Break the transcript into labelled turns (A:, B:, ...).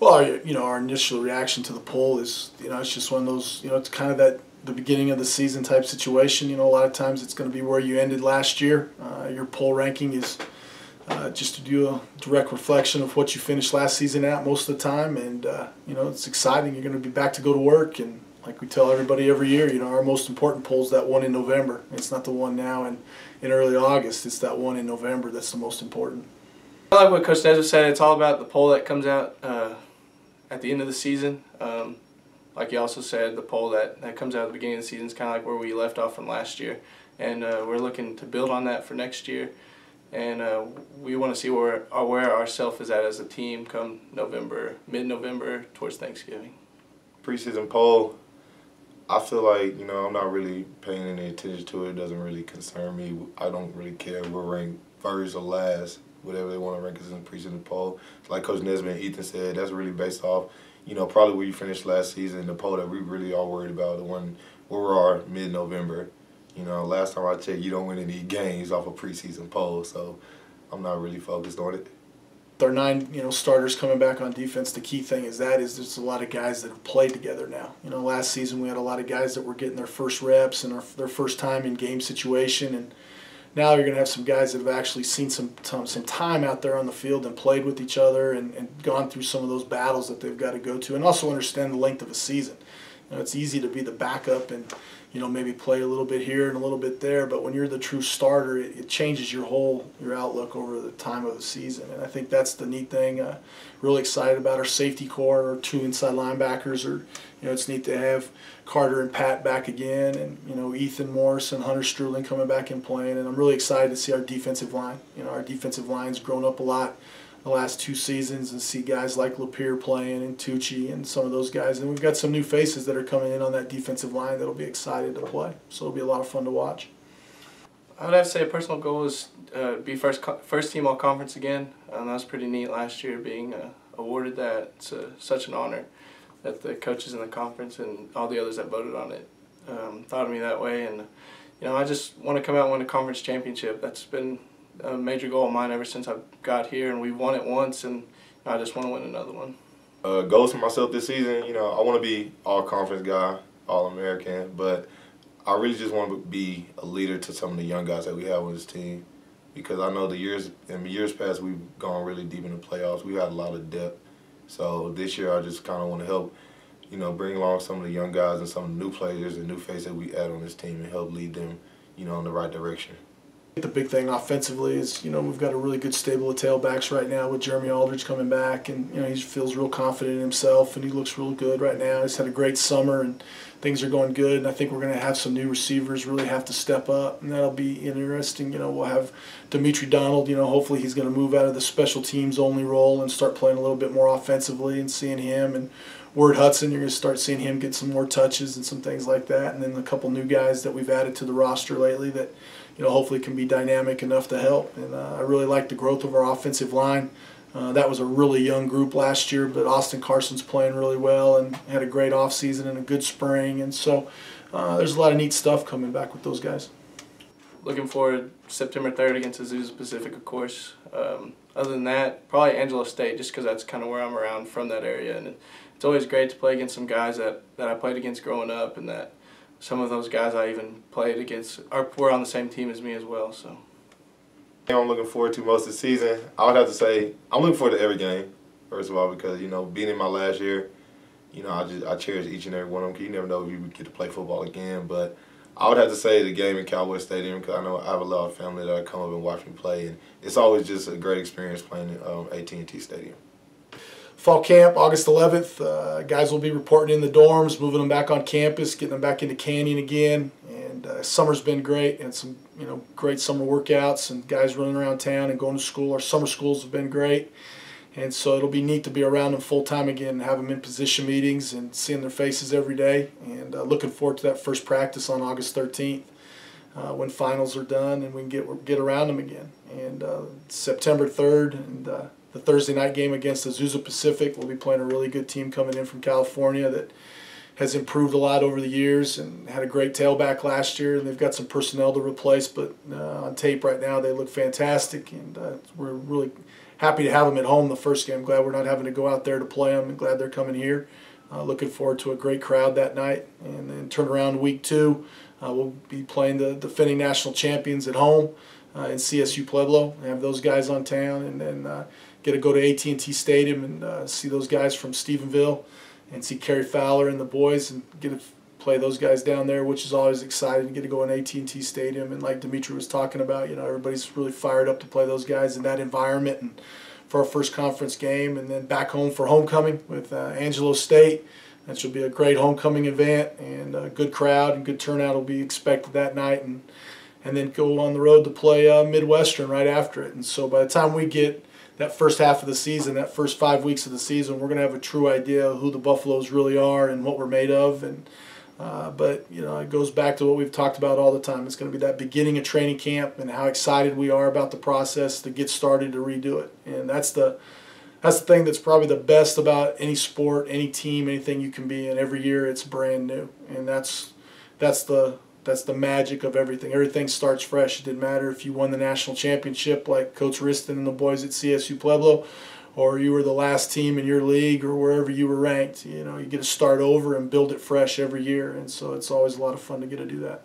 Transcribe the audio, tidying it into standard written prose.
A: Well, our initial reaction to the poll is, it's just one of those, it's kind of that the beginning of the season type situation. A lot of times it's going to be where you ended last year. Your poll ranking is just to do a direct reflection of what you finished last season at most of the time, and it's exciting. You're going to be back to go to work, and like we tell everybody every year, our most important poll is that one in November. It's not the one now in early August. It's that one in November that's the most important.
B: I like what Coach Nesbitt said. It's all about the poll that comes out at the end of the season. Like he also said, the poll that comes out at the beginning of the season is kind of like where we left off from last year. And we're looking to build on that for next year. And we want to see where ourselves is at as a team come November, mid-November, towards Thanksgiving.
C: Preseason poll, I feel like, I'm not really paying any attention to it. It doesn't really concern me. I don't really care if we're ranked first or last, whatever they want to rank us in the preseason poll. Like Coach Nesbitt and Ethan said, that's really based off, probably where you finished last season, the poll that we really are worried about, the one where we are mid-November. Last time I checked, you don't win any games off a preseason poll, so I'm not really focused on it.
A: Our 9, starters coming back on defense, the key thing is there's a lot of guys that have played together now. Last season we had a lot of guys that were getting their first reps and their first time in game situation, and now you're going to have some guys that have actually seen some time out there on the field and played with each other and gone through some of those battles that they've got to go to, and also understand the length of a season. It's easy to be the backup and maybe play a little bit here and a little bit there, but when you're the true starter, it changes your outlook over the time of the season. And I think that's the neat thing. Really excited about our safety core, our 2 inside linebackers. It's neat to have Carter and Pat back again, and Ethan Morris and Hunter Struling coming back and playing. And I'm really excited to see our defensive line. Our defensive line's grown up a lot the last 2 seasons, and see guys like Lapierre playing and Tucci and some of those guys. And we've got some new faces that are coming in on that defensive line that'll be excited to play. So it'll be a lot of fun to watch.
B: I would have to say a personal goal is be first team all conference again. That was pretty neat last year, being awarded that. It's such an honor that the coaches in the conference and all the others that voted on it thought of me that way. And I just want to come out and win a conference championship. That's been a major goal of mine ever since I got here, and we've won it once, and I just want to win another one.
C: Goals for myself this season, I want to be all-conference guy, All-American, but I really just want to be a leader to some of the young guys that we have on this team, because I know in years past we've gone really deep in the playoffs. We've had a lot of depth, so this year I just kind of want to help, bring along some of the young guys and some of the new players and new faces that we add on this team and help lead them, in the right direction.
A: The big thing offensively is, we've got a really good stable of tailbacks right now with Jeremy Aldridge coming back, and he feels real confident in himself, and he looks real good right now. He's had a great summer, and things are going good, and I think we're going to have some new receivers really have to step up, and that'll be interesting. We'll have Dimitri Donald, hopefully he's going to move out of the special teams only role and start playing a little bit more offensively, and seeing him, and Ward Hudson, you're going to start seeing him get some more touches and some things like that, and then a couple new guys that we've added to the roster lately that hopefully can be dynamic enough to help. And I really like the growth of our offensive line. That was a really young group last year, but Austin Carson's playing really well and had a great offseason and a good spring. And so there's a lot of neat stuff coming back with those guys.
B: Looking forward to September 3rd against Azusa Pacific, of course. Other than that, probably Angelo State, just because that's kind of where I'm around from that area. And it's always great to play against some guys that I played against growing up, and that some of those guys I even played against were on the same team as me as well. So
C: I'm looking forward to most of the season. I would have to say I'm looking forward to every game, first of all, because being in my last year, I cherish each and every one of them. You never know if you would get to play football again, but I would have to say the game in Cowboy Stadium, because I know I have a lot of family that come up and watch me play, and it's always just a great experience playing at AT&T Stadium.
A: Fall camp, August 11th. Guys will be reporting in the dorms, moving them back on campus, getting them back into Canyon again. And summer's been great, and some great summer workouts and guys running around town and going to school. Our summer schools have been great, and so it'll be neat to be around them full time again and have them in position meetings and seeing their faces every day. And looking forward to that first practice on August 13th when finals are done and we can get around them again. And September 3rd and the Thursday night game against Azusa Pacific. We'll be playing a really good team coming in from California that has improved a lot over the years and had a great tailback last year, and they've got some personnel to replace, but on tape right now they look fantastic, and we're really happy to have them at home the first game. I'm glad we're not having to go out there to play them, and glad they're coming here. Looking forward to a great crowd that night. And then turn around week 2, we'll be playing the defending national champions at home in CSU Pueblo. Have those guys on town, and then get to go to AT&T Stadium and see those guys from Stephenville and see Kerry Fowler and the boys and get to play those guys down there, which is always exciting. Get to go in AT&T Stadium, and like Dimitri was talking about, everybody's really fired up to play those guys in that environment and for our first conference game, and then back home for homecoming with Angelo State. That should be a great homecoming event, and a good crowd and good turnout will be expected that night, and then go on the road to play Midwestern right after it. And so by the time we get that first half of the season, that first 5 weeks of the season, we're going to have a true idea of who the Buffaloes really are and what we're made of. And but it goes back to what we've talked about all the time. It's going to be that beginning of training camp and how excited we are about the process to get started to redo it. And that's the thing that's probably the best about any sport, any team, anything you can be in. Every year it's brand new, and that's the magic of everything. Everything starts fresh. It didn't matter if you won the national championship like Coach Riston and the boys at CSU Pueblo, or you were the last team in your league or wherever you were ranked. You get to start over and build it fresh every year, and so it's always a lot of fun to get to do that.